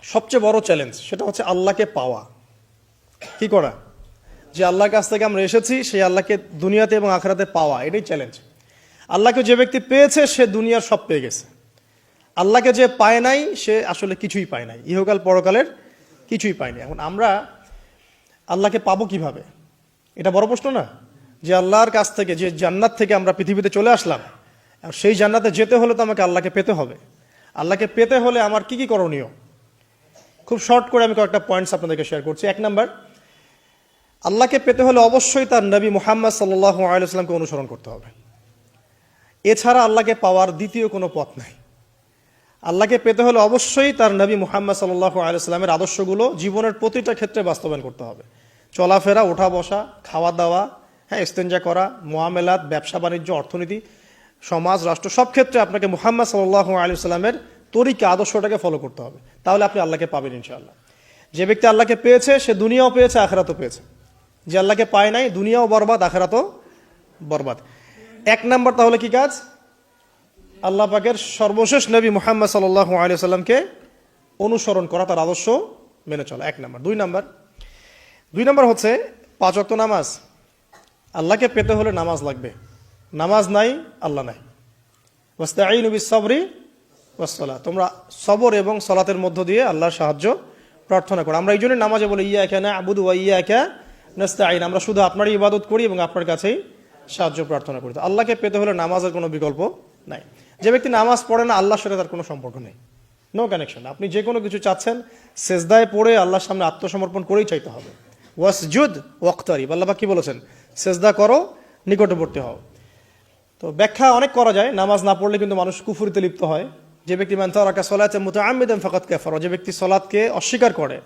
সবচেয়ে বড় চ্যালেঞ্জ সেটা হচ্ছে আল্লাহকে পাওয়া। কি করা? যে আল্লাহর কাছ থেকে আমরা এসেছি সেই আল্লাহকে দুনিয়াতে এবং আখিরাতে পাওয়া, এটাই চ্যালেঞ্জ। আল্লাহকে যে ব্যক্তি পেয়েছে সে দুনিয়ার সব পেয়ে গেছে। আল্লাহকে যে পায় নাই সে আসলে কিছুই পায় নাই, ইহকাল পরকালের কিছুই পায়নি। এখন আমরা আল্লাহকে পাবো কিভাবে, এটা বড় প্রশ্ন না? যে আল্লাহর কাছ থেকে, যে জান্নাত থেকে আমরা পৃথিবীতে চলে আসলাম, সেই জান্নাতে যেতে হলে তো আমাকে আল্লাহকে পেতে হবে। আল্লাহকে পেতে হলে আমার কি কি করণীয়, খুব শর্ট করে আমি কয়েকটা পয়েন্টস আপনাদেরকে শেয়ার করছি। 1 নাম্বার, আল্লাহকে পেতে হলে অবশ্যই তার নবী মুহাম্মদ সাল্লাল্লাহু আলাইহি ওয়াসাল্লামকে অনুসরণ করতে হবে। এছাড়া আল্লাহকে পাওয়ার দ্বিতীয় কোনো পথ নাই। আল্লাহকে পেতে হলে অবশ্যই তার নবী মুহাম্মদ সাল্লাল্লাহু আলাইহি ওয়াসাল্লামের আদর্শগুলো জীবনের প্রতিটা ক্ষেত্রে বাস্তবায়ন করতে হবে। চলাফেরা, ওঠা বসা, খাওয়া দাওয়া, ইস্তেঞ্জা করা, মুআমালাত, ব্যবসা বাণিজ্য, অর্থনীতি, সমাজ, রাষ্ট্র, সব ক্ষেত্রে আপনাকে মুহাম্মদ সাল্লাল্লাহু আলাইহি ওয়াসাল্লামের তরিকা, আদর্শটাকে ফলো করতে হবে। তাহলে আপনি আল্লাহকে পাবেন ইনশাআল্লাহ। যে ব্যক্তি আল্লাহকে পেয়েছে সে দুনিয়াও পেয়েছে, আখিরাতও পেয়েছে। যে আল্লাহকে পায় নাই, দুনিয়াও বরবাদ, আখিরাতও বরবাদ। 1 নাম্বার তাহলে কি কাজ? আল্লাহ পাকের সর্বশেষ নবী মুহাম্মদ সাল্লাল্লাহু আলাইহি ওয়াসাল্লামকে অনুসরণ করা, তার আদর্শ মেনে চলা, 1 নাম্বার। 2 নাম্বার হচ্ছে 5 ওয়াক্ত নামাজ। আল্লাহকে পেতে হলে নামাজ লাগবে। নামাজ নাই, আল্লাহ নাই। ওয়াস্তাঈনু বিস-সাবরি ওয়াস-সালাহ, তোমরা সবর এবং সালাতের মধ্য দিয়ে আল্লাহর সাহায্য প্রার্থনা করো। আমরা এই জন্য নামাজে বলি ইয়াকা না'বুদু ওয়া ইয়াকা নাস্তাঈন, আমরা শুধু আপনারই ইবাদত করি এবং আপনার কাছেই সাহায্য প্রার্থনা করি। তো আল্লাহকে পেতে হলে নামাজের কোনো বিকল্প নাই। যে ব্যক্তি নামাজ পড়ে না, আল্লাহর সাথে তার কোনো সম্পর্ক নেই, নো কানেকশন। আপনি যে কোনো কিছু চাচ্ছেন, সেজদায় পড়ে আল্লাহর সামনে আত্মসমর্পণ করেই চাইতে হবে। ওয়াসজুদ ওয়াক্তারিব, আল্লাহ পাক কি বলেছেন? সেজদা করো, নিকটবর্তী হও। তো ব্যাখ্যা অনেক করা যায়। নামাজ না পড়লে কিন্তু মানুষ কুফরিতে লিপ্ত হয়। যে ব্যক্তি মান তারাকা সালাতা মুতাআম্মিদান ফাকাদ কাফারা, যে ব্যক্তি সালাতকে অস্বীকার করে,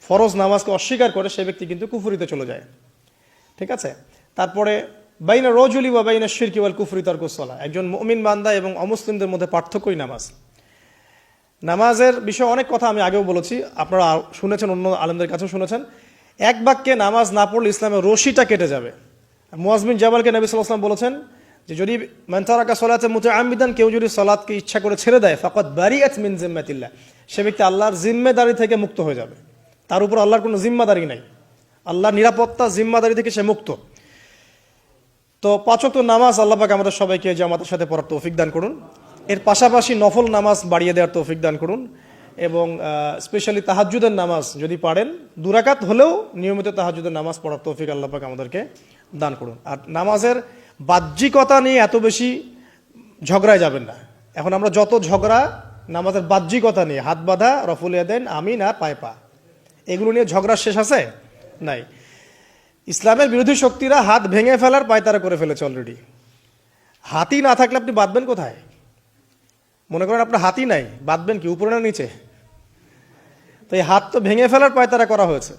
ফরজ নামাজকে অস্বীকার করে, সে ব্যক্তি কিন্তু কুফরিতে চলে যায়। ঠিক আছে? তারপরে বাইনা রাজুলি ওয়া বাইনা শিরকি ওয়াল কুফরি তারকুস সালাহ, একজন মুমিন বান্দা এবং অমুসলিমদের মধ্যে পার্থক্যই নামাজ। নামাজের বিষয়ে অনেক কথা আমি আগেও বলেছি, আপনারা শুনেছেন, অন্য আলেমদের কাছেও শুনেছেন। এক বাক্যে নামাজ না পড়লে ইসলামের রশিটা কেটে যাবে। মুআয বিন জাবালকে নবী সাল্লাল্লাহু আলাইহি ওয়াসাল্লাম বলেছেন যে যদি মান তারাকা সালাতা মুতাআম্মিদান, কেউ যদি সালাতকে ইচ্ছা করে ছেড়ে দেয়, ফাকাদ বারিআত মিন জিম্মাতিল্লাহ, সে ব্যক্তি আল্লাহর জিম্মেদারি থেকে মুক্ত হয়ে যাবে। তার উপর আল্লাহর কোনো জিম্মাদারি নাই, আল্লাহর নিরাপত্তা, জিম্মাদারি থেকে সে মুক্ত। তো 5 ওয়াক্ত নামাজ আল্লাহ পাক আমাদের সবাইকে জামাতের সাথে পড়ার তৌফিক দান করুন। এর পাশাপাশি নফল নামাজ বাড়িয়ে দেওয়ার তৌফিক দান করুন, এবং স্পেশালি তাহাজ্জুদের নামাজ যদি পারেন 2 রাকাত হলেও নিয়মিত তাহাজ্জুদের নামাজ পড়ার তৌফিক আল্লাহ পাক আমাদেরকে দান করুন। আর নামাজের বাহ্যিকতা নিয়ে এত বেশি ঝগড়ায় যাবেন না। এখন আমরা যত ঝগড়া নামাজের বাহ্যিকতা নিয়ে, হাত বাঁধা, রফুল ইয়াদাইন, আমিন আর পায়ে পা, এগুলো নিয়ে ঝগড়া শেষ আছে? নাই। ইসলামের বিরোধী শক্তিরা হাত ভেঙে ফেলার পায়তারা করে ফেলেছে অলরেডি। হাতই না থাকলে আপনি বাঁধবেন কোথায়? মনে করেন আপনার হাতই নাই, বাঁধবেন কি উপরে না নিচে? তো এই হাত তো ভেঙে ফেলার পায়তারা করা হয়েছে।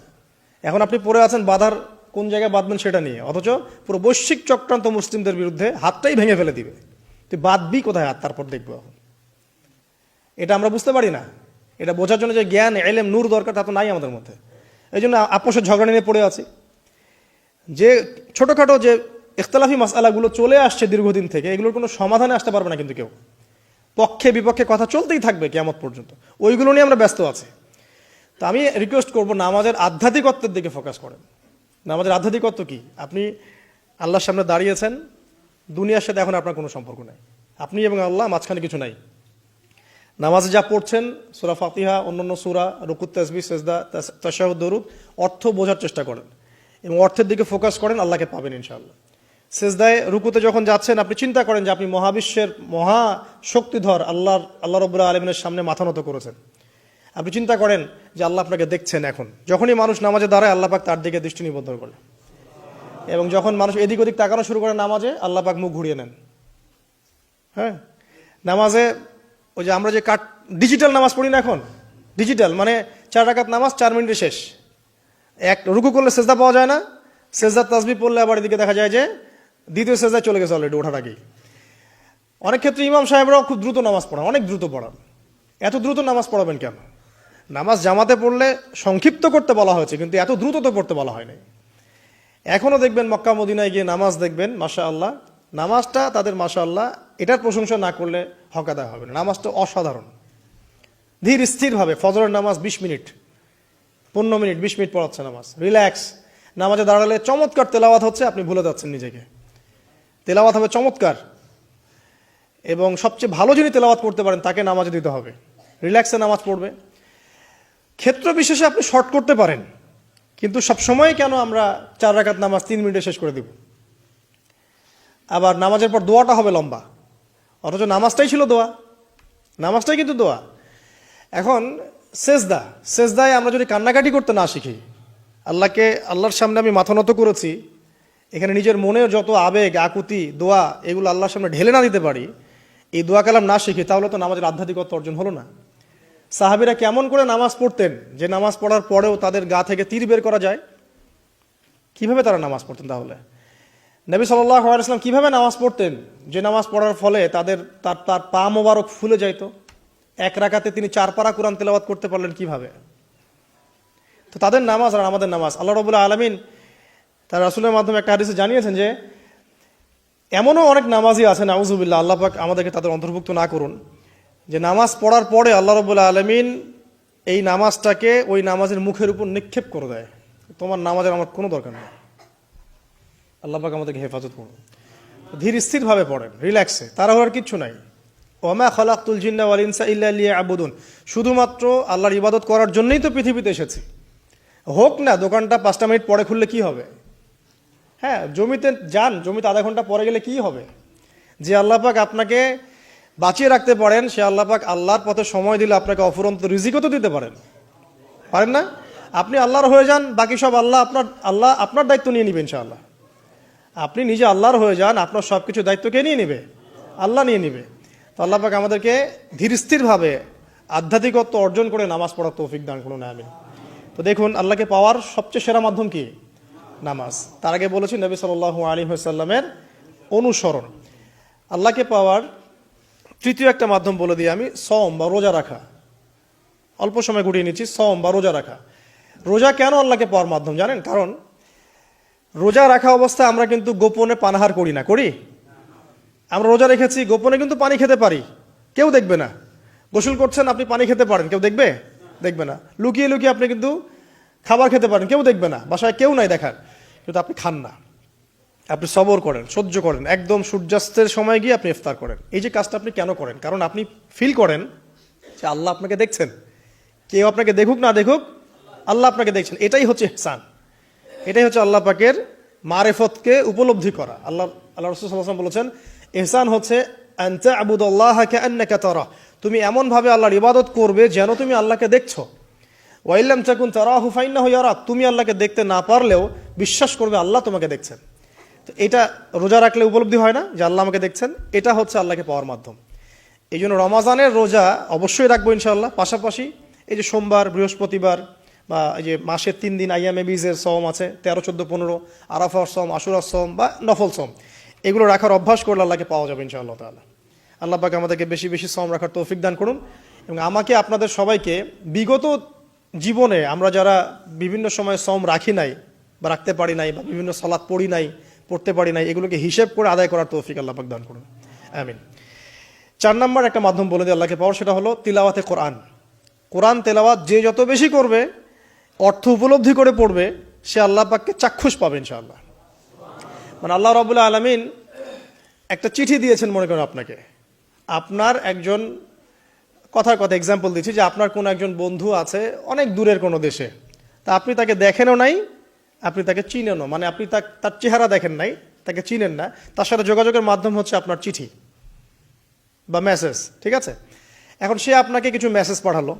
এখন আপনি পড়ে আছেন বাঁধার কোন জায়গায় বাঁধবেন সেটা নিয়ে, অথচ পুরো বৈশ্বিক চক্রান্ত মুসলিমদের বিরুদ্ধে হাতটাই ভেঙে ফেলে দিবে। তুই বাঁধবি কোথায় হাত? তারপর দেখবো। এখন এটা আমরা বুঝতে পারি না। এটা বোঝার জন্য যে জ্ঞান, ইলম, নূর দরকার, তা তো নাই আমাদের মধ্যে। এই জন্য আপোষের ঝগড়া নিয়ে পড়ে আছি। যে ছোটখাটো যে ইখতিলাফি মাসআলাগুলো চলে আসছে দীর্ঘদিন থেকে, এগুলোর কোনো সমাধানে আসতে পারবে না কিন্তু কেউ। পক্ষে বিপক্ষে কথা চলতেই থাকবে কিয়ামত পর্যন্ত, ওইগুলো নিয়ে আমরা ব্যস্ত আছি। তো আমি রিকোয়েস্ট করব, নামাজের আধ্যাত্মিকত্বের দিকে ফোকাস করেন। নামাজের আধ্যাত্মিকত্ব কি? আপনি আল্লাহর সামনে দাঁড়িয়েছেন, দুনিয়ার সাথে এখন আপনার কোনো সম্পর্ক নাই, আপনি এবং আল্লাহ, মাঝখানে কিছু নাই। নামাজে যা পড়ছেন, সূরা ফাতিহা, অন্যান্য সূরা, রুকু, তাসবিহ, সিজদা, তাশাহুদ, দরুদ, অর্থ বোঝার চেষ্টা করেন এবং অর্থের দিকে ফোকাস করেন, আল্লাহকে পাবেন ইনশাআল্লাহ। সিজদায়, রুকুতে যখন যাচ্ছেন, আপনি চিন্তা করেন যে আপনি মহাবিশ্বের মহা শক্তিধর আল্লাহ রাব্বুল আলামিনের সামনে মাথা নত করেছেন। আপনি চিন্তা করেন যে আল্লাহ আপনাকে দেখছেন। এখন যখনই মানুষ নামাজে দাঁড়ায়, আল্লাহ পাক তার দিকে দৃষ্টি নিবদ্ধ করে, এবং যখন মানুষ এদিক ওদিক তাকানো শুরু করে নামাজে, আল্লাহ পাক মুখ ঘুরিয়ে নেন। হ্যাঁ, নামাজে ওই যে আমরা যে ডিজিটাল নামাজ পড়ি না, এখন ডিজিটাল মানে 4 রাকাত নামাজ 4 মিনিটে শেষ। এক রুকু করলে সেজদা পাওয়া যায় না, সেজদার তাসবিহ পড়লে আবার এদিকে দেখা যায় যে দ্বিতীয় সেজদায় চলে গেছে অলরেডি ওঠার আগেই। অনেক ক্ষেত্রে ইমাম সাহেবরাও খুব দ্রুত নামাজ পড়ান, অনেক দ্রুত পড়ান। এত দ্রুত নামাজ পড়াবেন কেন? নামাজ জামাতে পড়লে সংক্ষিপ্ত করতে বলা হয়েছে, কিন্তু এত দ্রুত তো পড়তে বলা হয় নাই। এখনও দেখবেন মক্কা মদিনায় গিয়ে নামাজ দেখবেন, মাশাআল্লাহ, নামাজটা তাদের মাশাআল্লাহ, এটার প্রশংসা না করলে হক আদায় হবে না। নামাজটা অসাধারণ, ধীর স্থিরভাবে ফজরের নামাজ 20 মিনিট, 15 মিনিট, 20 মিনিট পড়াচ্ছে নামাজ, রিল্যাক্স। নামাজে দাঁড়ালে চমৎকার তেলাওয়াত হচ্ছে, আপনি ভুলে যাচ্ছেন নিজেকে। তেলাওয়াত হবে চমৎকার, এবং সবচেয়ে ভালো যিনি তেলাওয়াত করতে পারেন তাকে নামাজে দিতে হবে। রিল্যাক্সে নামাজ পড়বে। ক্ষেত্র বিশেষে আপনি শর্ট করতে পারেন, কিন্তু সবসময় কেন আমরা 4 রাকাত নামাজ 3 মিনিটে শেষ করে দিব? আবার নামাজের পর দোয়াটা হবে লম্বা, অথচ নামাজটাই ছিল দোয়া, নামাজটাই কিন্তু দোয়া। এখন সেজদায় আমরা যদি কান্নাকাটি করতে না শিখি, আল্লাহর সামনে আমি মাথা নত করেছি, এখানে নিজের মনের যত আবেগ, আকুতি, দোয়া, এগুলো আল্লাহর সামনে ঢেলে না দিতে পারি, এই দোয়া কালাম না শিখি, তাহলে তো নামাজের আধ্যাত্মিকত্ব অর্জন হলো না। সাহাবীরা কেমন করে নামাজ পড়তেন যে নামাজ পড়ার পরেও তাদের গা থেকে তীর বের করা যায়? কিভাবে তারা নামাজ পড়তেন? তাহলে নবী সাল্লাল্লাহু আলাইহি ওয়াসাল্লাম কিভাবে নামাজ পড়তেন যে নামাজ পড়ার ফলে তার পা মোবারক ফুলে যাইত? 1 রাকাতে তিনি 4 পারা কোরআন তেলাওয়াত করতে পারলেন কিভাবে? তো তাদের নামাজ আর আমাদের নামাজ, আল্লাহ রাব্বুল আলামিন তার রাসূলের মাধ্যমে একটা হাদিসে জানিয়েছেন যে এমনও অনেক নামাজি আছে, নাউযুবিল্লাহ, আল্লাহ পাক আমাদেরকে তাদের অন্তর্ভুক্ত না করুন, যে নামাজ পড়ার পরে আল্লাহ রাব্বুল আলামিন এই নামাজটাকে ওই নামাজের মুখের উপর নিক্ষেপ করে দেয়, তোমার নামাজের আমার কোনো দরকার নেই। আল্লাহ পাক আমাদেরকে হেফাজত করুন। ধীর স্থিরভাবে পড়েন, রিল্যাক্সে, তাড়াহুড়ার কিচ্ছু নাই। ওয়ামা খালাকতুল জিন্না ওয়াল ইনসা ইল্লা লিয়াবুদুন, শুধুমাত্র আল্লাহর ইবাদত করার জন্যই তো পৃথিবীতে এসেছি। হোক না দোকানটা 5টা মিনিট পরে খুললে কি হবে? হ্যাঁ, জমিতে যান, জমিতে আধা ঘন্টা পরে গেলে কি হবে? যে আল্লাহ পাক আপনাকে বাঁচিয়ে রাখতে পারেন, সে আল্লাহ পাক আল্লাহর পথে সময় দিলে আপনাকে অফুরন্ত রিজিকও তো দিতে পারেন না? আপনি আল্লাহর হয়ে যান, বাকি সব আল্লাহ আপনার দায়িত্ব নিয়ে নিবে ইনশাআল্লাহ। আপনি নিজে আল্লাহর হয়ে যান, আপনার সব কিছু দায়িত্ব কে নিয়ে নিবে? আল্লাহ নিয়ে নিবে। তো আল্লাহ পাক আমাদেরকে ধীর স্থিরভাবে আধ্যাত্মিকত্ব অর্জন করে নামাজ পড়ার তৌফিক দান করুন, আমিন। তো দেখুন, আল্লাহকে পাওয়ার সবচেয়ে সেরা মাধ্যম কি? নামাজ। তার আগে বলেছি নবী সাল্লাল্লাহু আলাইহি ওয়াসাল্লামের অনুসরণ। আল্লাহকে পাওয়ার তৃতীয় একটা মাধ্যম বলে দিই আমি, সওম বা রোজা রাখা। অল্প সময় গুটিয়ে নিচ্ছি, সওম বা রোজা রাখা। রোজা কেন আল্লাহকে পাওয়ার মাধ্যম জানেন? কারণ রোজা রাখা অবস্থায় আমরা কিন্তু গোপনে পানাহার করি না, করি? আমরা রোজা রেখেছি, গোপনে কিন্তু পানি খেতে পারি, কেউ দেখবে না। গোসল করছেন, আপনি পানি খেতে পারেন, কেউ দেখবে না। লুকিয়ে লুকিয়ে আপনি কিন্তু খাবার খেতে পারেন, কেউ দেখবে না, বাসায় কেউ নাই দেখার, কিন্তু আপনি খান না। আপনি সবর করেন, সহ্য করেন, একদম সূর্যাস্তের সময় গিয়ে আপনি ইফতার করেন। এই যে কাজটা আপনি কেন করেন? কারণ আপনি ফিল করেন যে আল্লাহ আপনাকে দেখছেন। কেউ আপনাকে দেখুক না দেখুক, আল্লাহ আপনাকে দেখছেন। এটাই হচ্ছে ইহসান, এটাই হচ্ছে আল্লাহ পাকের মারিফতকে উপলব্ধি করা। আল্লাহ রাসূল সাল্লাল্লাহু আলাইহি ওয়াসাল্লাম বলেছেন, ইহসান হচ্ছে আন তা'বুদাল্লাহা কাআন্নাকা তারা, তুমি এমন ভাবে আল্লাহর ইবাদত করবে যেন তুমি আল্লাহকে দেখছো। ওয়া ইল্লাম তাকুন তারাহু ফাইন্নাহু ইয়ারাক, তুমি আল্লাহকে দেখতে না পারলেও বিশ্বাস করবে আল্লাহ তোমাকে দেখছেন। তো এটা রোজা রাখলে উপলব্ধি হয় না যে আল্লাহ আমাকে দেখছেন? এটা হচ্ছে আল্লাহকে পাওয়ার মাধ্যম। এই জন্য রমাজানের রোজা অবশ্যই রাখবো ইনশাআল্লাহ। পাশাপাশি এই যে সোমবার, বৃহস্পতিবার বা এই যে মাসের 3 দিন আইয়ামে বীজের সওম আছে, 13, 14, 15, আরাফার সওম, আশুরার সওম বা নফল সওম, এগুলো রাখার অভ্যাস করলে আল্লাহকে পাওয়া যাবে ইনশাআল্লাহ তাআলা। আল্লাহ পাক আমাদেরকে বেশি বেশি সওম রাখার তৌফিক দান করুন। এবং আমাকে, আপনাদের সবাইকে বিগত জীবনে আমরা যারা বিভিন্ন সময় সওম রাখি নাই বা রাখতে পারি নাই, বা বিভিন্ন সালাত পড়ি নাই, পড়তে পারি নাই, এগুলোকে হিসেব করে আদায় করার তৌফিক আল্লাহ পাক দান করুন, আমিন। 4 নম্বর একটা মাধ্যম বলে দিই আল্লাহকে পাওয়ার, সেটা হলো তিলাওয়াতে কোরআন। কোরআন তেলাওয়াত যে যত বেশি করবে, অর্থ উপলব্ধি করে পড়বে, সে আল্লাহ পাককে চাক্ষুষ পাবে ইনশাআল্লাহ। মানে আল্লাহ রাব্বুল আলামিন একটা চিঠি দিয়েছেন, মনে করেন আপনাকে, আপনার একজন, কথার কথা এক্সাম্পল দিচ্ছি, যে আপনার কোনো একজন বন্ধু আছে অনেক দূরের কোনো দেশে, তা আপনি তাকে দেখেনও নাই, আপনি তাকে চিনেনও, মানে আপনি তার চেহারা দেখেন নাই, তাকে চিনেন না, তার সাথে যোগাযোগের মাধ্যম হচ্ছে আপনার চিঠি বা মেসেজ, ঠিক আছে? এখন সে আপনাকে কিছু মেসেজ পাঠালো,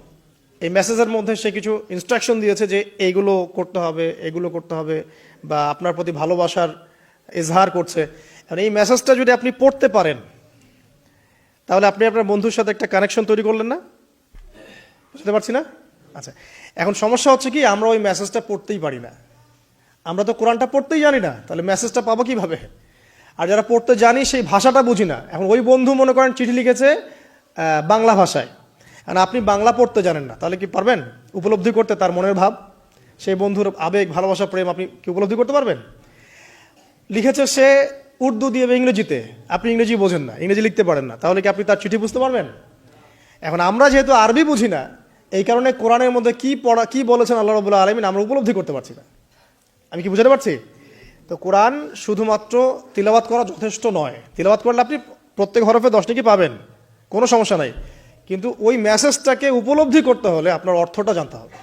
এই মেসেজের মধ্যে সে কিছু ইনস্ট্রাকশন দিয়েছে যে এইগুলো করতে হবে, এগুলো করতে হবে, বা আপনার প্রতি ভালোবাসার ইজহার করছে। এখন এই মেসেজটা যদি আপনি পড়তে পারেন, তাহলে আপনি আপনার বন্ধুর সাথে একটা কানেকশন তৈরি করলেন না? বুঝতে পারছি না? আচ্ছা, এখন সমস্যা হচ্ছে কি, আমরা ওই মেসেজটা পড়তেই পারি না। আমরা তো কোরআনটা পড়তেই জানি না, তাহলে মেসেজটা পাবো কিভাবে? আর যারা পড়তে জানি সেই ভাষাটা বুঝি না। এখন ওই বন্ধু মনে করেন চিঠি লিখেছে বাংলা ভাষায়, আর আপনি বাংলা পড়তে জানেন না, তাহলে কি পারবেন উপলব্ধি করতে তার মনের ভাব, সেই বন্ধুর আবেগ, ভালোবাসা, প্রেম আপনি কি উপলব্ধি করতে পারবেন? লিখেছে সে উর্দু দিয়ে বা ইংরেজিতে, আপনি ইংরেজি বোঝেন না, ইংরেজি লিখতে পারেন না, তাহলে কি আপনি তার চিঠি বুঝতে পারবেন? এখন আমরা যেহেতু আরবি বুঝি না, এই কারণে কোরআনের মধ্যে কি বলেছেন আল্লাহ রাব্বুল আলামিন আমরা উপলব্ধি করতে পারছি না। আমি কি বুঝাতে পারছি? তো কোরআন শুধুমাত্র তিলাওয়াত করা যথেষ্ট নয়। তিলাওয়াত করলে আপনি প্রত্যেক হরফে 10 নেকি পাবেন, কোনো সমস্যা নাই, কিন্তু ওই মেসেজটাকে উপলব্ধি করতে হলে আপনার অর্থটা জানতে হবে।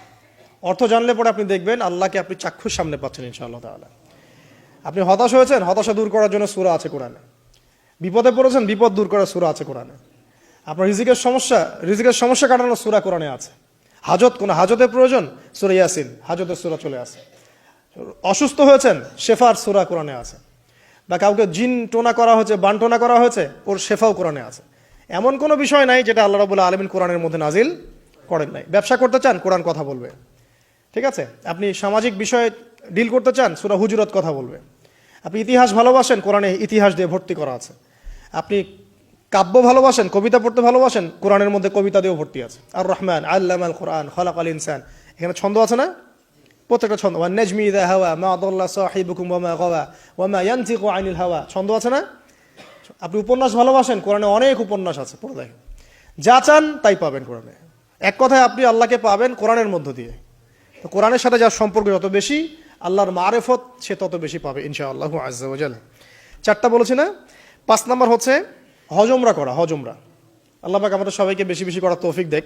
অর্থ জানলে পরে আপনি দেখবেন আল্লাহকে আপনি চাক্ষুষ সামনে পাচ্ছেন ইনশাআল্লাহ তাআলা। আপনি হতাশ হয়েছেন, হতাশা দূর করার জন্য সূরা আছে কোরআনে। বিপদে পড়েছেন, বিপদ দূর করার সূরা আছে কোরআনে। আপনার রিজিকের সমস্যা কাটানোর সূরা কোরআনে আছে। হাজতের প্রয়োজন, সূরা ইয়াসিন, হাজতের সূরা চলে আসে। অসুস্থ হয়েছেন, শেফার সূরা কোরআনে আছে। বা কাউকে জিন টোনা করা হয়েছে, বান টোনা করা হয়েছে, ওর শেফাও কোরআনে আছে। এমন কোনো বিষয় নাই যেটা আল্লাহ রাব্বুল আলামিন কোরআনের মধ্যে নাজিল করেন নাই। ব্যবসা করতে চান, কোরআন কথা বলবে, ঠিক আছে? আপনি সামাজিক বিষয়ে ডিল করতে চান, সূরা হুজুরাত কথা বলবে। আপনি ইতিহাস ভালোবাসেন, কোরআনে ইতিহাস দিয়ে ভর্তি করা আছে। আপনি কাব্য ভালোবাসেন, কবিতা পড়তে ভালোবাসেন, কোরআনের মধ্যে কবিতা দিয়েও ভর্তি আছে। আর রহমান আল্লামাল কোরআন খালাকাল ইনসান, এখানে ছন্দ আছে না? প্রত্যেকটা ছন্দ, ওয়ান নাজমি ইযা হাওয়া মা দাল্লা সাহিবুকুম ওয়া মা গাওয়া ওয়া মা ইয়ানতিকু আনিল হাওয়া, ছন্দ আছে না? আপনি উপন্যাস ভালোবাসেন, কোরআনে অনেক উপন্যাস আছে, পড়ে দেখেন। যা চান তাই পাবেন কোরআনে। এক কথায় আপনি আল্লাহকে পাবেন কোরআনের মধ্য দিয়ে। তো কোরআনের সাথে যার সম্পর্ক যত বেশি, আল্লাহর মারেফত সে তত বেশি পাবে ইনশাআল্লাহু আজ্জা ওয়া জাল। 4টা বলেছি না? 5 নাম্বার হচ্ছে হজ উমরা করা। হজ উমরা আল্লাহ পাক আমাদের সবাইকে বেশি বেশি করার তৌফিক দেখ।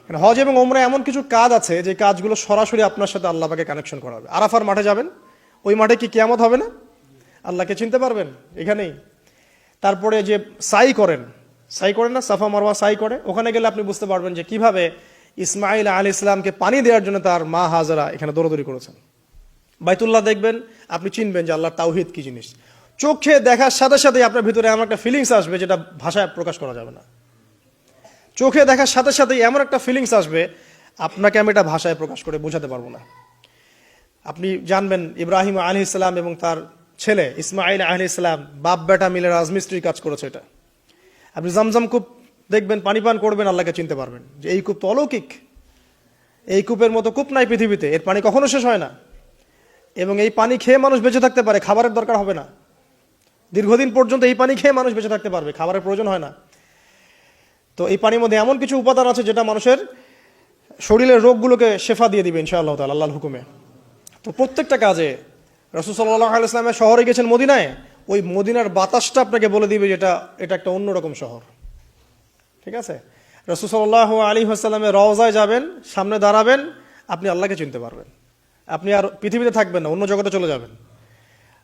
হজ এবং উমরা এমন কিছু কাজ আছে যে কাজগুলো সরাসরি আপনার সাথে আল্লাহ পাকে কানেকশন করাবে। আরাফার মাঠে যাবেন, ওই মাঠে কি কিয়ামত হবে না? আল্লাহকে চিনতে পারবেন এখানেই। তারপরে যে সাই করেন না, সাফা মারওয়া সাই করে, ওখানে গেলে আপনি বুঝতে পারবেন যে কিভাবে ইসমাইল আলাইহিস সালামকে পানি দেওয়ার জন্য তার মা হাজারা এখানে দৌড়দৌড়ি করেছেন। বাইতুল্লাহ দেখবেন, আপনি চিনবেন যে আল্লাহর তাওহীদ কি জিনিস। চোখে দেখার সাথে সাথে আপনার ভিতরে এমন একটা ফিলিংস আসবে যেটা ভাষায় প্রকাশ করা যাবে না। চোখে দেখার সাথে সাথে এমন একটা ফিলিংস আসবে, আপনাকে আমি এটা ভাষায় প্রকাশ করে বোঝাতে পারবো না। আপনি জানবেন ইব্রাহিম আলাইহিস সালাম এবং তার ছেলে ইসমাইল আলাইহিস সালাম বাপ বেটা মিলে রাজমিস্ত্রির কাজ করেছে। এটা আপনি জামজাম কূপ দেখবেন, পানি পান করবেন, আল্লাহকে চিনতে পারবেন যে এই কূপ তো অলৌকিক। এই কূপের মতো কূপ নাই পৃথিবীতে, এর পানি কখনো শেষ হয় না, এবং এই পানি খেয়ে মানুষ বেঁচে থাকতে পারে, খাবারের দরকার হবে না। দীর্ঘদিন পর্যন্ত এই পানি খেয়ে মানুষ বেঁচে থাকতে পারবে, খাবারের প্রয়োজন হয় না। তো এই পানির মধ্যে এমন কিছু উপাদান আছে যেটা মানুষের শরীরের রোগগুলোকে শেফা দিয়ে দিবে ইনশাআল্লাহ তাআলা আল্লাহর হুকুমে। তো প্রত্যেকটা কাজে রাসূল সাল্লাল্লাহু আলাইহি ওয়াসাল্লাম শহরে গেছেন মদিনায়, ওই মদিনার বাতাসটা আপনাকে বলে দিবে যেটা এটা একটা অন্যরকম শহর, ঠিক আছে? রাসূল সাল্লাল্লাহু আলাইহি ওয়াসাল্লামের রওজায় যাবেন, সামনে দাঁড়াবেন, আপনি আল্লাহকে চিনতে পারবেন। আপনি আর পৃথিবীতে থাকবেন না, অন্য জগতে চলে যাবেন।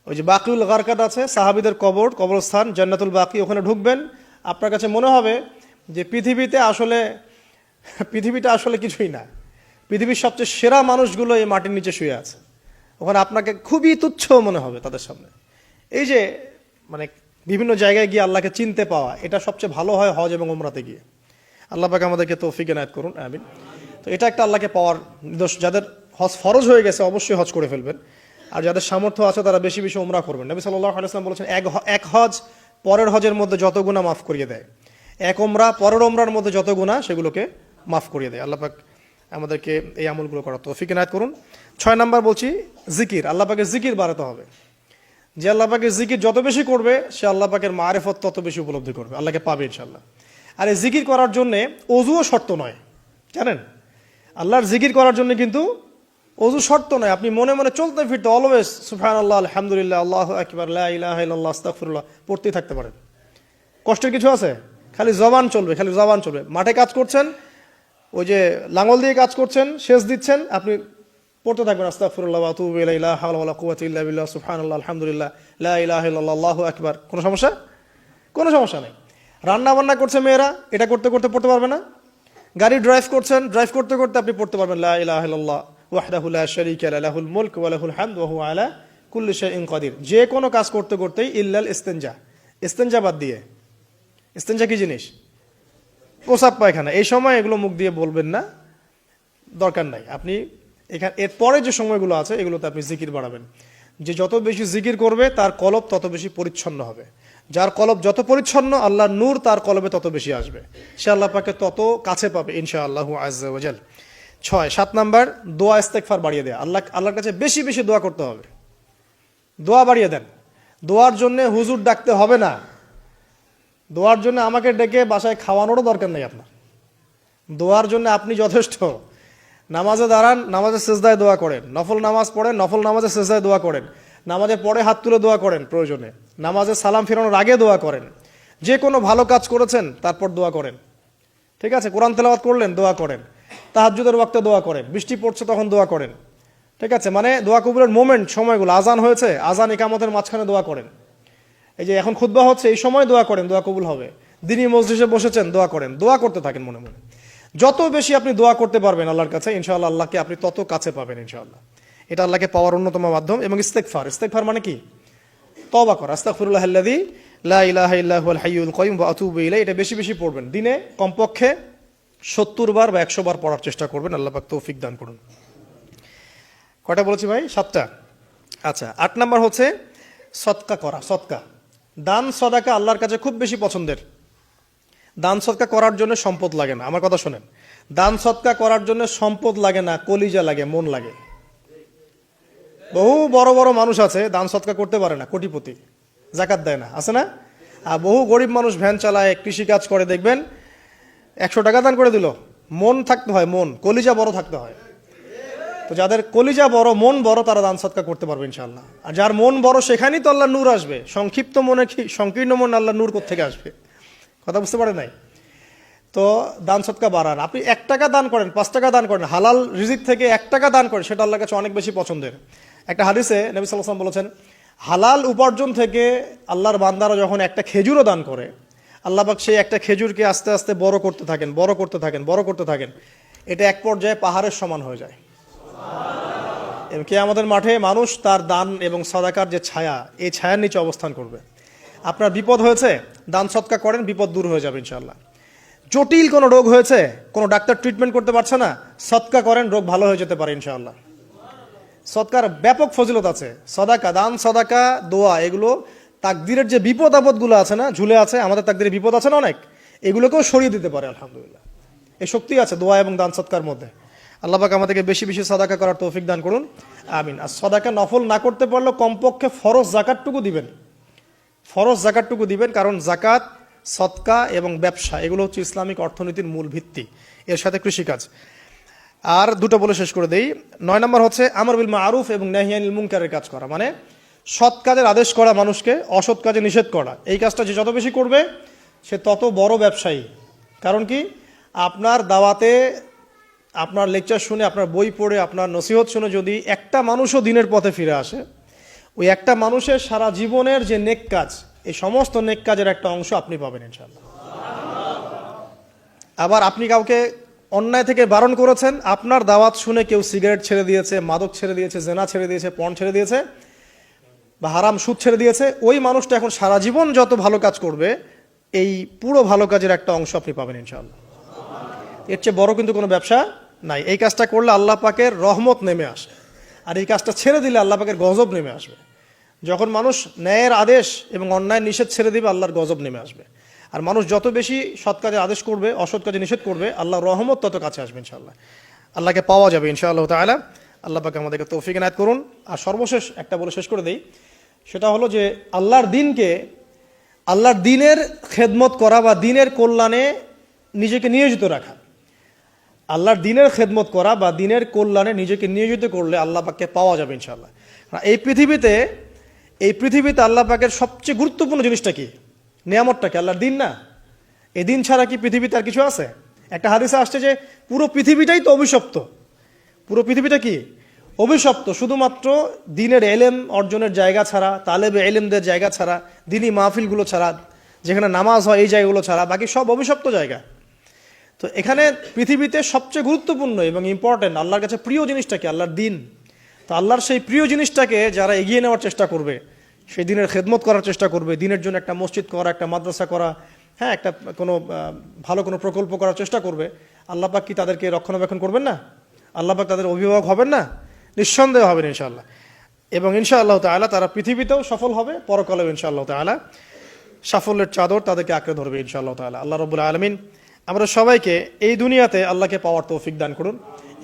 ওই যে বাকিউল গারকাদ আছে, সাহাবীদের কবরস্থান জান্নাতুল বাকি, ওখানে ঢুকবেন, আপনার কাছে মনে হবে যে পৃথিবীটা আসলে কিছুই না। পৃথিবীর সবচেয়ে সেরা মানুষগুলো এই মাটির নিচে শুয়ে আছে, ওখানে আপনাকে খুবই তুচ্ছ মনে হবে তাদের সামনে। এই যে মানে বিভিন্ন জায়গায় গিয়ে আল্লাহকে চিনতে পাওয়া, এটা সবচেয়ে ভালো হয় হজ এবং উমরাতে গিয়ে। আল্লাহ পাক আমাদেরকে তৌফিক এনায়েত করুন, আমিন। তো এটা একটা আল্লাহকে পাওয়ার নিদর্শন। যাদের হজ ফরজ হয়ে গেছে অবশ্যই হজ করে ফেলবেন, আর যাদের সামর্থ্য আছে তারা বেশি বেশি উমরা করবেন। নবী সাল্লাল্লাহু আলাইহি ওয়াসাল্লাম বলেছেন, এক হজ পরের হজের মধ্যে যত গুনাহ মাফ করিয়ে দেয়, এক উমরা পরের উমরার মধ্যে যত গুনাহ সেগুলোকে মাফ করিয়ে দেয়। আল্লাহ পাক আমাদেরকে এই আমলগুলো করার তৌফিক এনায়েত করুন। 6 নাম্বার বলছি জিকির। আল্লাহ পাকের জিকির বাড়াতে হবে। যে আল্লাহ পাকের জিকির যত বেশি করবে, সে আল্লাহ পাকের মারিফত তত বেশি উপলব্ধি করবে, আল্লাহকে পাবে ইনশাআল্লাহ। আর এই জিকির করার জন্য ওযুও শর্ত নয়, জানেন? আল্লাহর জিকির করার জন্য কিন্তু ওযু শর্ত নয়। আপনি মনে মনে চলতে ফিরতে অলওয়েজ সুবহানাল্লাহ, আলহামদুলিল্লাহ, আল্লাহু আকবার, লা ইলাহা ইল্লাল্লাহ, আস্তাগফিরুল্লাহ পড়তেই থাকতে পারেন। কষ্টের কিছু আছে? খালি জবান চলবে। মাঠে কাজ করছেন, ওই যে লাঙল দিয়ে কাজ করছেন, সেচ দিচ্ছেন, আপনি পড়তে থাকবেন আস্তাগফিরুল্লাহ ওয়া আতুবু ইলাইহি, লা হাওলা ওয়ালা কুওয়াতা ইল্লা বিল্লাহ, সুবহানাল্লাহ, আলহামদুলিল্লাহ, লা ইলাহা ইল্লাল্লাহ, আল্লাহু আকবার। কোনো সমস্যা নেই। রান্না বান্না করছে মেয়েরা, এটা করতে করতে পড়তে পারবে না? গাড়ি ড্রাইভ করতে করতে আপনি পড়তে পারবেন লা ইলাহা ইল্লাল্লাহ ওয়াহদাহু লা শারীকা লাহু, লাহুল মুলক ওয়া লাহুল হামদ ওয়া হুয়া আলা কুল্লি শাইইন কাদির। যে কোনো কাজ করতে করতেই ইল্লাল ইস্তেনজা বাদ দিয়ে। ইস্তেনজা কি জিনিস? প্রসাব পায়খানা। এই সময় এগুলো মুখ দিয়ে বলবেন না, দরকার নাই। আপনি এখানে এরপরে যে সময়গুলো আছে এগুলোতে আপনি জিকির বাড়াবেন। যে যত বেশি জিকির করবে তার কলব তত বেশি পরিচ্ছন্ন হবে। যার কলব যত পরিচ্ছন্ন, আল্লাহর নূর তার কলবে তত বেশি আসবে, সে আল্লাহ পাকে তত কাছে পাবে ইনশাআল্লাহু আজ্জা ওয়া জাল। 7 নাম্বার দোয়া ইস্তেগফার বাড়িয়ে দেয়া। আল্লাহর কাছে বেশি বেশি দোয়া করতে হবে। দোয়া বাড়িয়ে দেন। দোয়ার জন্য হুজুর ডাকতে হবে না, দোয়ার জন্য আমাকে ডেকে বাসায় খাওয়ানোরও দরকার নেই আপনার। দোয়ার জন্য আপনি যথেষ্ট। নামাজে দাঁড়ান, নামাজের সেজদায় দোয়া করেন, নফল নামাজ পড়েন, নফল নামাজের সেজদায় দোয়া করেন, নামাজের পরে হাত তুলে দোয়া করেন, প্রয়োজনে নামাজে সালাম ফেরানোর আগে দোয়া করেন, যে কোনো ভালো কাজ করেছেন তারপর দোয়া করেন, ঠিক আছে? কোরআন তেলাওয়াত করলেন, দোয়া করেন, তাহাজ্জুদের ওয়াক্তে দোয়া করেন, বৃষ্টি পড়ছে তখন দোয়া করেন, ঠিক আছে? মানে দোয়া কবুলের মোমেন্ট, সময়গুলো, আজান হয়েছে, আজান ইকামতের মাঝখানে দোয়া করেন, এই যে এখন খুতবা হচ্ছে এই সময় দোয়া করেন, দোয়া কবুল হবে। দিনী মজলিসে বসেছেন, দোয়া করেন, দোয়া করতে থাকেন মনে মনে। যত বেশি আপনি দোয়া করতে পারবেন আল্লাহর কাছে, ইনশাআল্লাহ আল্লাহকে আপনি তত কাছে পাবেন ইনশাআল্লাহ। এটা আল্লাহকে পাওয়ার অন্যতম মাধ্যম। এবং ইস্তেগফার, ইস্তেগফার মানে কি? তওবা করা। আস্তাগফিরুল্লাহাল্লাযী লা ইলাহা ইল্লা হুয়াল হাইয়ুল কাইয়ুম ওয়া আতুবু ইলাইহি। এটা বেশি বেশি পড়বেন, দিনে কমপক্ষে 70 বার বা 100 বার পড়ার চেষ্টা করবেন। আল্লাহ পাক তৌফিক দান করুন। কয়টা বলেছি ভাই? 7টা। আচ্ছা, 8 নাম্বার হচ্ছে সদকা করা। সদকা, দান সদাকা আল্লাহর কাছে খুব বেশি পছন্দের। দান সদকা করার জন্য সম্পদ লাগে না, আমার কথা শোনেন। দান সদকা করার জন্য সম্পদ লাগে না, কলিজা লাগে, মন লাগে। বহু বড় বড় মানুষ আছে দান সদকা করতে পারে না, কোটিপতি, জাকাত দেয় না, আছে না? আর বহু গরিব মানুষ ভ্যান চালায়, কৃষিকাজ করে, দেখবেন 100 টাকা দান করে দিল, মন থাকতে হয়, মন, কলিজা বড় থাকতে হয়। তো যাদের কলিজা বড়, মন বড়, তারা দান সদকা করতে পারবে ইনশাআল্লাহ। আর যার মন বড়, সেখানেই তো আল্লাহ নূর আসবে। সংক্ষিপ্ত মনে, সংকীর্ণ মন, আল্লাহ নূর কোত্থেকে আসবে? কথা বুঝতে পারে নাই? তো দান সদকা বাড়ান। আপনি 1 টাকা দান করেন, 5 টাকা দান করেন, হালাল রিজিক থেকে 1 টাকা দান করেন, সেটা আল্লাহর কাছে অনেক বেশি পছন্দের। একটা হাদিসে নবী সাল্লাল্লাহু আলাইহি ওয়াসাল্লাম বলেছেন, হালাল উপার্জন থেকে আল্লাহর বান্দারা যখন একটা খেজুরও দান করে, আল্লাহ পাক সেই একটা খেজুরকে আস্তে আস্তে বড় করতে থাকেন, বড় করতে থাকেন, বড় করতে থাকেন। এটা এক পর্যায়ে পাহাড়ের সমান হয়ে যায়। এবং কিয়ামতের মাঠে মানুষ তার দান এবং সাদাকার যে ছায়া, এই ছায়ার নিচে অবস্থান করবে। আপনার বিপদ হয়েছে, দান সদকা করেন, বিপদ দূর হয়ে যাবে ইনশাআল্লাহ। জটিল কোনো রোগ হয়েছে, কোনো ডাক্তার ট্রিটমেন্ট করতে পারছে না, সদকা করেন, রোগ ভালো হয়ে যেতে পারে ইনশাআল্লাহ। সদকার ব্যাপক ফজিলত আছে। সদাকা, দান সদাকা, দোয়া, এগুলো তাকদিরের যে বিপদ আপদগুলো আছে না, ঝুলে আছে, আমাদের তাকদিরে বিপদ আছে না অনেক, এগুলোকেও সরিয়ে দিতে পারে আলহামদুলিল্লাহ। এই শক্তি আছে দোয়া এবং দান সদকার মধ্যে। আল্লাহ পাক আমাদেরকে বেশি বেশি সাদাকা করার তৌফিক দান করুন, আমিন। আর সাদাকা নফল না করতে পারলেও কমপক্ষে ফরজ জাকাতটুকু দিবেন, ফরজ জাকাতটুকু দিবেন। কারণ জাকাত, সদকা এবং ব্যবসা, এগুলো হচ্ছে ইসলামিক অর্থনীতির মূল ভিত্তি, এর সাথে কৃষিকাজ। আর দুটো বলে শেষ করে দেই। 9 নম্বর হচ্ছে আমর বিল মারুফ এবং নাহি আনিল মুনকারের কাজ করা, মানে সৎ কাজের আদেশ করা, মানুষকে অসৎ কাজে নিষেধ করা। এই কাজটা যে যত বেশি করবে সে তত বড় ব্যবসায়ী। কারণ কি, আপনার দাওয়াতে, আপনার লেকচার শুনে, আপনার বই পড়ে, আপনার নসিহত শুনে যদি একটা মানুষও দিনের পথে ফিরে আসে, ওই একটা মানুষের সারা জীবনের যে নেক কাজ, এই সমস্ত নেক কাজের একটা অংশ আপনি পাবেন ইনশাআল্লাহ। আবার আপনি কাউকে অন্যায় থেকে বারণ করেছেন, আপনার দাওয়াত শুনে কেউ সিগারেট ছেড়ে দিয়েছে, মাদক ছেড়ে দিয়েছে, জেনা ছেড়ে দিয়েছে, পণ ছেড়ে দিয়েছে, বা হারাম সুদ ছেড়ে দিয়েছে, ওই মানুষটা এখন সারা জীবন যত ভালো কাজ করবে, এই পুরো ভালো কাজের একটা অংশ আপনি পাবেন ইনশাআল্লাহ। এর চেয়ে বড় কিন্তু কোনো ব্যবসা নাই। এই কাজটা করলে আল্লাহ পাকের রহমত নেমে আসে, আর এই কাজটা ছেড়ে দিলে আল্লাহ পাকের গজব নেমে আসবে। যখন মানুষ ন্যায়ের আদেশ এবং অন্যায় নিষেধ ছেড়ে দিবে, আল্লাহর গজব নেমে আসবে। আর মানুষ যত বেশি সৎ কাজে আদেশ করবে, অসৎ কাজে নিষেধ করবে, আল্লাহর রহমত তত কাছে আসবে ইনশাআল্লাহ। আল্লাহকে পাওয়া যাবে ইনশাআল্লাহ তাআলা। আল্লাহ পাক আমাদেরকে তৌফিক এনায়েত করুন। আর সর্বশেষ একটা বলে শেষ করে দেই, সেটা হলো যে আল্লাহর দিনকে, আল্লাহর দিনের খেদমত করা বা দিনের কল্যাণে নিজেকে নিয়োজিত রাখা। আল্লাহর দিনের খেদমত করা বা দিনের কল্যাণে নিজেকে নিয়োজিত করলে আল্লাহ পাককে পাওয়া যাবে ইনশাআল্লাহ। এই পৃথিবীতে আল্লাহ পাকের সবচেয়ে গুরুত্বপূর্ণ জিনিসটা কি? নিয়ামতটা কি? আল্লাহর দিন না? এই দিন ছাড়া কি পৃথিবীতে আর কিছু আছে? একটা হাদিসে আসছে যে পুরো পৃথিবীটাই তো অভিশপ্ত। পুরো পৃথিবীটা কি? অভিশপ্ত। শুধুমাত্র দিনের এলেম অর্জনের জায়গা ছাড়া, তালেবে এলেমদের জায়গা ছাড়া, দিনী মাহফিলগুলো ছাড়া, যেখানে নামাজ হয় এই জায়গাগুলো ছাড়া, বাকি সব অভিশপ্ত জায়গা। তো এখানে পৃথিবীতে সবচেয়ে গুরুত্বপূর্ণ এবং ইম্পর্টেন্ট, আল্লাহর কাছে প্রিয় জিনিসটা কি? আল্লাহর দিন। তো আল্লাহর সেই প্রিয় জিনিসটাকে যারা এগিয়ে নেওয়ার চেষ্টা করবে, সেই দিনের খেদমত করার চেষ্টা করবে, দিনের জন্য একটা মসজিদ করা, একটা মাদ্রাসা করা, হ্যাঁ, একটা কোনো ভালো কোনো প্রকল্প করার চেষ্টা করবে, আল্লাহ পাক কি তাদেরকে রক্ষণাবেক্ষণ করবেন না? আল্লাহ পাক তাদের অভিভাবক হবেন না? নিঃসন্দেহ হবেন ইনশাআল্লাহ। এবং ইনশাআল্লাহ তাআলা তারা পৃথিবীতেও সফল হবে, পরকালেও ইনশাআল্লাহ তাআলা সাফল্যের চাদর তাদেরকে আঁকড়ে ধরবে ইনশাআল্লাহ তাআলা। আল্লাহ রাব্বুল আলামিন আমরা সবাইকে এই দুনিয়াতে আল্লাহকে পাওয়ার তৌফিক দান করুন,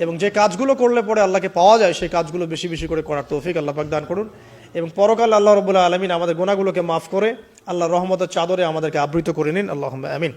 এবং যে কাজগুলো করলে পরে আল্লাহকে পাওয়া যায় সেই কাজগুলো বেশি বেশি করে করার তৌফিক আল্লাহ পাক দান করুন। এবং পরকালে আল্লাহ রাব্বুল আলামিন আমাদের গুনাহগুলোকে মাফ করে আল্লাহর রহমতের চাদরে আমাদেরকে আবৃত করে নিন। আল্লাহুম্মা আমিন।